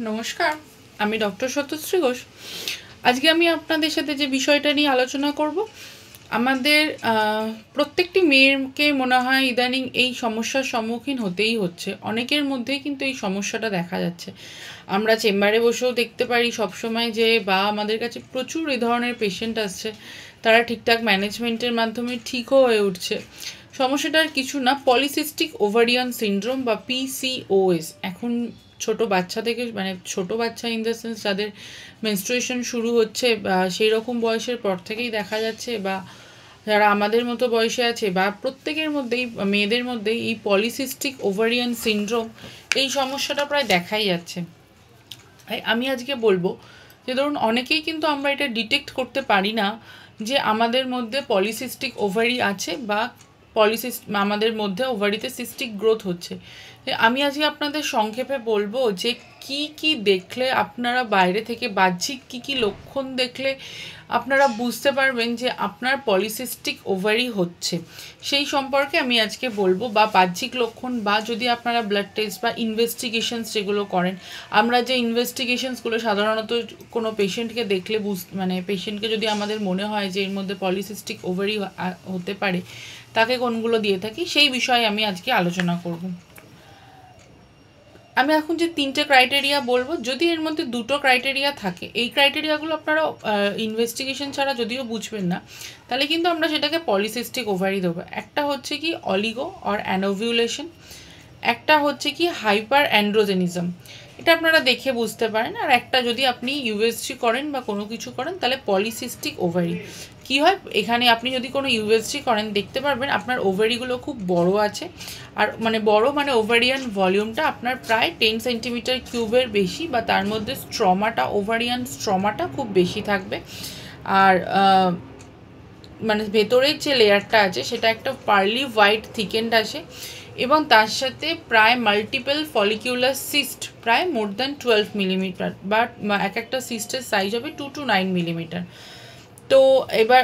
নমস্কার, আমি ডক্টর সত্যশ্রী ঘোষ। আজকে আমি আপনাদের সাথে যে বিষয়টা নিয়ে আলোচনা করব, আমাদের প্রত্যেকটি মেয়েকে মনে হয় ইদানিং এই সমস্যার সম্মুখীন হতেই হচ্ছে। অনেকের মধ্যেই কিন্তু এই সমস্যাটা দেখা যাচ্ছে। আমরা চেম্বারে বসেও দেখতে পারি সবসময় যে আমাদের কাছে প্রচুর এই ধরনের পেশেন্ট আসছে, তারা ঠিকঠাক ম্যানেজমেন্টের মাধ্যমে ঠিকও হয়ে উঠছে। সমস্যাটার কিছু না, পলিসিস্টিক ওভারিয়ান সিনড্রোম বা পিসিওএস। এখন ছোট বাচ্চা থেকে, মানে ছোট বাচ্চা ইন দ্য সেন্স যাদের মেনস্ট্রুয়েশন শুরু হচ্ছে বা সেই রকম বয়সের পর থেকেই দেখা যাচ্ছে, বা যারা আমাদের মতো বয়সে আছে, বা প্রত্যেকের মধ্যেই, মেয়েদের মধ্যেই এই পলিসিস্টিক ওভারিয়ান সিনড্রোম এই সমস্যাটা প্রায় দেখাই যাচ্ছে। আমি আজকে বলবো যে ধরুন অনেকেই কিন্তু আমরা এটা ডিটেক্ট করতে পারি না যে আমাদের মধ্যে পলিসিস্টিক ওভারি আছে বা আমাদের মধ্যে ওভারিতে সিস্টিক গ্রোথ হচ্ছে। আমি আজকে আপনাদের সংক্ষেপে বলবো যে কি কি দেখলে আপনারা বাইরে থেকে বাহ্যিক কি কি লক্ষণ দেখলে আপনারা বুঝতে পারবেন যে আপনার পলিসিস্টিক ওভারি হচ্ছে, সেই সম্পর্কে আমি আজকে বলবো। বা বাহ্যিক লক্ষণ, বা যদি আপনারা ব্লাড টেস্ট বা ইনভেস্টিগেশনস যেগুলো করেন, আমরা যে ইনভেস্টিগেশনসগুলো সাধারণত কোনো পেশেন্টকে দেখলে মানে পেশেন্টকে যদি আমাদের মনে হয় যে এর মধ্যে পলিসিস্টিক ওভারি হতে পারে, তাকে কোনগুলো দিয়ে থাকি সেই বিষয়ে আমি আজকে আলোচনা করব। আমি এখন যে তিনটে ক্রাইটেরিয়া বলবো, যদি এর মধ্যে দুটো ক্রাইটেরিয়া থাকে, এই ক্রাইটেরিয়াগুলো আপনারা ইনভেস্টিগেশন ছাড়া যদিও বুঝবেন না, তাহলে কিন্তু আমরা সেটাকে পলিসিস্টিক ওভারি দেবো। একটা হচ্ছে কি অলিগো অর অ্যানোভিউলেশন, একটা হচ্ছে কি হাইপার অ্যান্ড্রোজেনিজম, এটা আপনারা দেখে বুঝতে পারেন। আর একটা যদি আপনি ইউএসজি করেন বা কোনো কিছু করেন, তাহলে পলিসিস্টিক ওভারি। কি হয়, এখানে আপনি যদি কোনো ইউএসজি করেন দেখতে পারবেন আপনার ওভারিগুলো খুব বড় আছে। আর মানে বড় মানে ওভারিয়ান ভলিউমটা আপনার প্রায় 10 সেন্টিমিটার কিউবের বেশি, বা তার মধ্যে স্ট্রমাটা, ওভারিয়ান স্ট্রমাটা খুব বেশি থাকবে। আর মানে ভেতরের যে লেয়ারটা আছে সেটা একটা পার্লি হোয়াইট থিকেন্ড আসে, এবং তার সাথে প্রায় মাল্টিপল ফলিকিউলার সিস্ট, প্রায় মোর দ্যান 12 মিলিমিটার, বা এক একটা সিস্টের সাইজ হবে 2 to 9 মিলিমিটার। তো এবার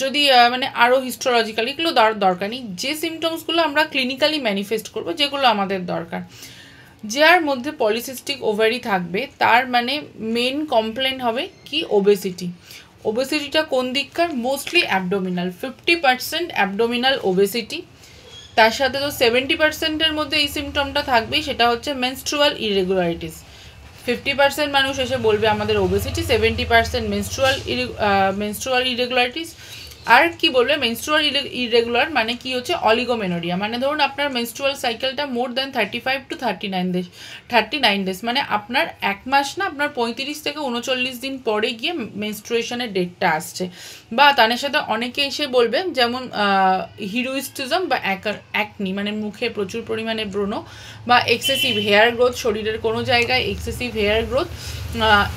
যদি মানে আরও হিস্টোলজিক্যালি এগুলো দরকার নেই, যে সিমটমসগুলো আমরা ক্লিনিক্যালি ম্যানিফেস্ট করব, যেগুলো আমাদের দরকার, যার মধ্যে পলিসিস্টিক ওভারি থাকবে তার মানে মেন কমপ্লেন হবে কি ওবেসিটি। ওবেসিটিটা কোন দিককার? Mostly abdominal, 50% abdominal obesity. তার সাথে তো 70%-এর মধ্যে এই সিমটমটা থাকবেই, সেটা হচ্ছে মেনস্ট্রুয়াল ইরেগুলারিটিস। 50% মানুষ এসে বলবে আমাদের ওবেসিটি, 70% মেনস্ট্রুয়াল ইরেগুলারিটিস। আর কি বলবে মেনস্ট্রুয়াল ইরেগুলার মানে কি হচ্ছে অলিগোমেনোরিয়া, মানে ধরুন আপনার মেনস্ট্রুয়াল সাইকেলটা মোর দ্যান 35 to 39 ডেজ, মানে আপনার এক মাস না, আপনার 35 থেকে 39 দিন পরে গিয়ে মেনস্ট্রুয়েশনের ডেটটা আসছে। বা তার সাথে অনেকে এসে বলবে যেমন হিরোইস্টিজম বা অ্যাকনি, মানে মুখে প্রচুর পরিমাণে ব্রণ, বা এক্সেসিভ হেয়ার গ্রোথ, শরীরের কোনো জায়গায় এক্সেসিভ হেয়ার গ্রোথ,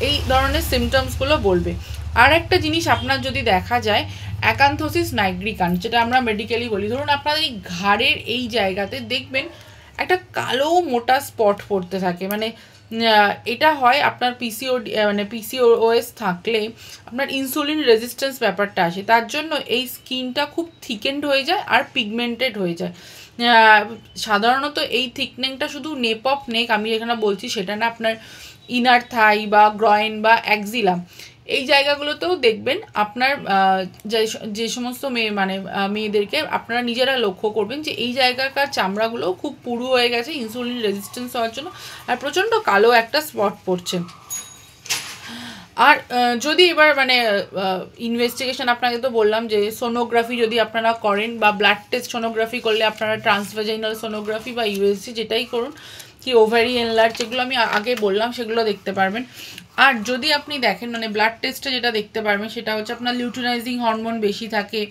এই ধরনের সিমটমসগুলো বলবে। আর একটা জিনিস আপনার যদি দেখা যায় অ্যাকান্থোসিস নাইগ্রিকান, যেটা আমরা মেডিকেলি বলি, ধরুন আপনাদের এই ঘাড়ের এই জায়গাতে দেখবেন একটা কালো মোটা স্পট পড়তে থাকে, মানে এটা হয় আপনার পিসিওএস থাকলে আপনার ইনসুলিন রেজিস্ট্যান্স ব্যাপারটা আসে, তার জন্য এই স্কিনটা খুব থিকেন্ড হয়ে যায় আর পিগমেন্টেড হয়ে যায়। সাধারণত এই থিকনেংটা শুধু নেপ অফ নেক আমি এখানে বলছি সেটা না, আপনার ইনার থাই বা গ্রয়েন বা অ্যাক্সিলাম এই জায়গাগুলোতেও দেখবেন আপনার যে সমস্ত মেয়েদেরকে আপনারা নিজেরা লক্ষ্য করবেন যে এই জায়গাকার চামড়াগুলো খুব পুরু হয়ে গেছে ইনসুলিন রেজিস্ট্যান্স হওয়ার জন্য, আর প্রচণ্ড কালো একটা স্পট পড়ছে। আর যদি এবার মানে ইনভেস্টিগেশন, আপনাকে তো বললাম যে সোনোগ্রাফি যদি আপনারা করেন, বা ব্লাড টেস্ট সোনোগ্রাফি করলে আপনারা ট্রান্সভেজাইনাল সোনোগ্রাফি বা ইউএসজি যেটাই করুন, কি ওভারি এনলার্জ, যেগুলো আমি আগে বললাম সেগুলো দেখতে পারবেন। আর যদি আপনি দেখেন মানে ব্লাড টেস্টে যেটা দেখতে পারবেন সেটা হচ্ছে আপনার লিউটিনাইজিং হরমোন বেশি থাকে,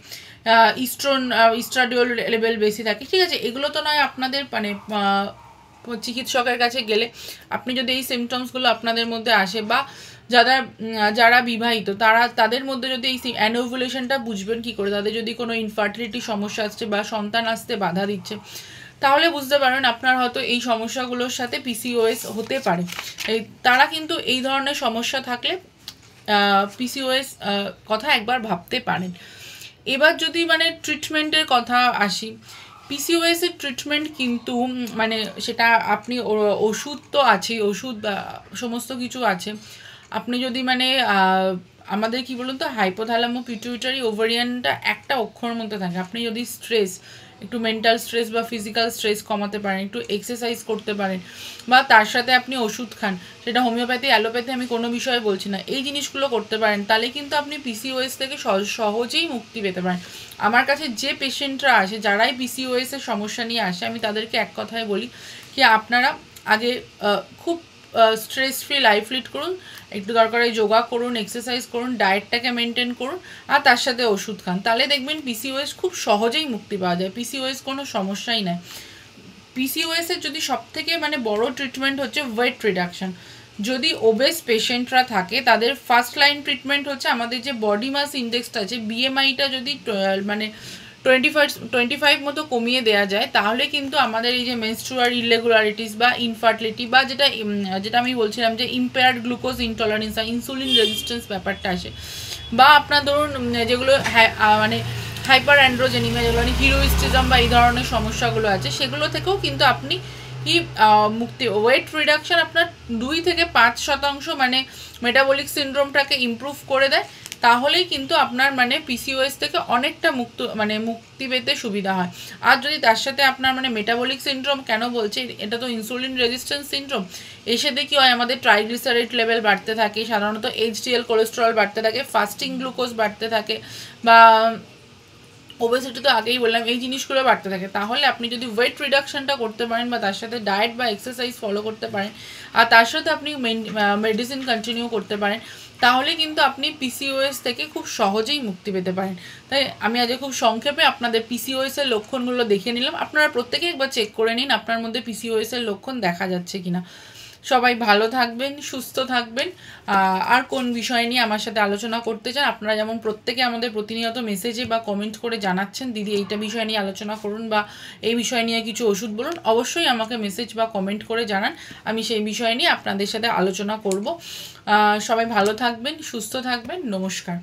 ইস্ট্রাডিওল লেভেল বেশি থাকে, ঠিক আছে, এগুলো তো নয় আপনাদের মানে চিকিৎসকের কাছে গেলে আপনি যদি এই সিমটমসগুলো আপনাদের মধ্যে আসে, বা যারা বিবাহিত তাদের মধ্যে যদি এই অ্যানোভুলেশনটা বুঝবেন কি করে, তাদের যদি কোনো ইনফার্টিলিটি সমস্যা আসছে বা সন্তান আসতে বাধা দিচ্ছে, তাহলে বুঝতে পারবেন আপনার হয়তো এই সমস্যাগুলোর সাথে পিসিওএস হতে পারে। তারা কিন্তু এই ধরনের সমস্যা থাকলে পিসিওএস কথা একবার ভাবতে পারেন। এবার যদি মানে ট্রিটমেন্টের কথা আসি, পিসিওএস এর ট্রিটমেন্ট কিন্তু মানে সেটা আপনি ওষুধ তো আছে, ওষুধ সমস্ত কিছু আছে। আপনি যদি মানে আমাদের কি বলুন তো, হাইপোথ্যালামো পিটুইটারি ওভারিয়ানটা একটা অক্ষরের মধ্যে থাকে। আপনি যদি স্ট্রেস, একটু মেন্টাল স্ট্রেস বা ফিজিক্যাল স্ট্রেস কমাতে পারেন, একটু এক্সারসাইজ করতে পারেন, বা তার সাথে আপনি ওষুধ খান, সেটা হোমিওপ্যাথি অ্যালোপ্যাথি আমি কোনো বিষয়ে বলছি না, এই জিনিসগুলো করতে পারেন, তাহলে কিন্তু আপনি পিসিওএস থেকে সহজেই মুক্তি পেতে পারেন। আমার কাছে যে পেশেন্টরা আসে, যারাই পিসিওএস এর সমস্যা নিয়ে আসে, আমি তাদেরকে এক কথায় বলি কি আপনারা আগে খুব স্ট্রেস ফ্রি লাইফ লিড করুন, একটু দরকারে যোগা করুন, এক্সারসাইজ করুন, ডায়েটটাকে মেনটেন করুন, আর তার সাথে ওষুধ খান, তাহলে দেখবেন পিসিওএস খুব সহজেই মুক্তি পাওয়া যায়। পিসিওএস কোনো সমস্যাই নাই। পিসিওএস এর যদি সবথেকে মানে বড় ট্রিটমেন্ট হচ্ছে ওয়েট রিডাকশন। যদি ওবেস পেশেন্টরা থাকে তাদের ফার্স্ট লাইন ট্রিটমেন্ট হচ্ছে আমাদের যে বডি মাস ইন্ডেক্সটা আছে, বিএমআইটা যদি মানে 25 মতো কমিয়ে দেওয়া যায়, তাহলে কিন্তু আমাদের এই যে মেনস্ট্রুয়াল ইরেগুলারিটিস বা ইনফার্টিলিটি বা যেটা আমি বলছিলাম যে ইম্পেয়ার্ড গ্লুকোজ ইনটলারেন্স বা ইনসুলিন রেজিস্ট্যান্স ব্যাপারটা আসে, বা আপনার ধরুন যেগুলো মানে হাইপার অ্যান্ড্রোজেনিমিয়া, যেগুলো মানে হিরোইস্টিজম বা এই ধরনের সমস্যাগুলো আছে, সেগুলো থেকেও কিন্তু আপনি কি মুক্তি। ওয়েট রিডাকশন আপনার 2 থেকে 5% মানে মেটাবলিক সিনড্রোমটাকে ইমপ্রুভ করে দেয়, তাহলেই কিন্তু আপনার মানে পিসিওএস থেকে অনেকটা মুক্তি পেতে সুবিধা হয়। আর যদি তার সাথে আপনার মানে মেটাবলিক সিনড্রোম, কেন বলছে এটা তো ইনসুলিন রেজিস্ট্যান্স সিনড্রোম, এর সাথে কি হয় আমাদের ট্রাইগ্লিসারাইড লেভেল বাড়তে থাকে, সাধারণত এইচডিএল কোলেস্টেরল বাড়তে থাকে, ফাস্টিং গ্লুকোজ বাড়তে থাকে, বা ওবেসিটি তো আগেই বললাম, এই জিনিসগুলো বাড়তে থাকে। তাহলে আপনি যদি ওয়েট রিডাকশনটা করতে পারেন বা তার সাথে ডায়েট বা এক্সারসাইজ ফলো করতে পারেন, আর তার সাথে আপনি মেডিসিন কন্টিনিউ করতে পারেন, তাহলে কিন্তু আপনি পিসিওএস থেকে খুব সহজেই মুক্তি পেতে পারেন। তাই আমি আজকে খুব সংক্ষেপে আপনাদের পিসিওএস এর লক্ষণগুলো দেখিয়ে নিলাম। আপনারা প্রত্যেকে একবার চেক করে নিন আপনার মধ্যে পিসিওএস এর লক্ষণ দেখা যাচ্ছে কিনা। সবাই ভালো থাকবেন, সুস্থ থাকবেন। আর কোন বিষয় নিয়ে আমার সাথে আলোচনা করতে চান, আপনারা যেমন প্রত্যেকে আমাদের প্রতিনিয়ত মেসেজে বা কমেন্ট করে জানাচ্ছেন দিদি এইটা বিষয় নিয়ে আলোচনা করুন বা এই বিষয় নিয়ে কিছু ওষুধ বলুন, অবশ্যই আমাকে মেসেজ বা কমেন্ট করে জানান, আমি সেই বিষয় নিয়ে আপনাদের সাথে আলোচনা করব। সবাই ভালো থাকবেন, সুস্থ থাকবেন, নমস্কার।